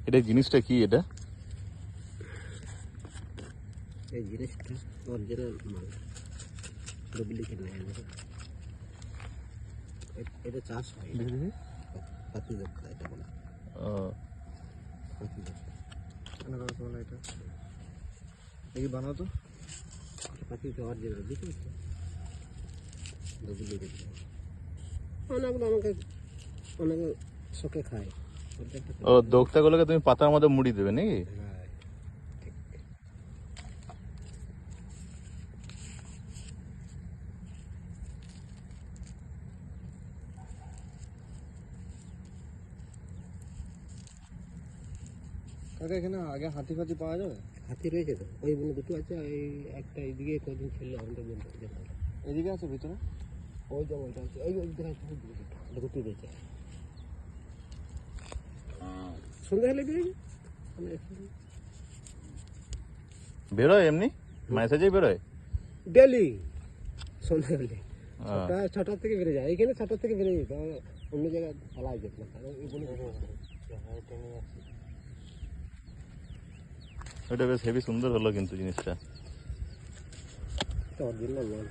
এটা জিনিসটা কি? এটা এই জিনিসটা অরিজিনাল মাল, ডুপ্লিকেট না। এটা চাষ হয়, পাতি যাত্রা এটা বলা। পাতি যাত্রা এটা দেখি বানাও তো। পাতি তো অরিজিনাল, বুঝতে পারছো? ডুপ্লিকেট অনেকগুলো অনেকে শোকে খায়। ও, দোক্তাগুলোকে তুমি পাতার মধ্যে মুড়ি দেবে নাকি? কাকা এখানে আগে হাতি ফাতি পাওয়া যাবে? হাতি রয়েছে তো, ওই বনে দুটো আছে। এই একটা এইদিকে কদিন ছিল আমাদের বন্ধু, এদিকে আছে ভিতরে। ওই জঙ্গলটা আছে, ওই দুটো রয়েছে। সন্ধ্যা হলে বেরোয় এমনি মেসেজেই বেরোয় ডেলি সন্ধ্যা হলে। 6টা থেকে বেড়ে যায়, এইখানে 6টা থেকে বেড়ে যেত, অন্য জায়গায় পালা যেত না। ওটা বেশ হেভি সুন্দর হলো কিন্তু জিনিসটা। অরিজিনাল মাল।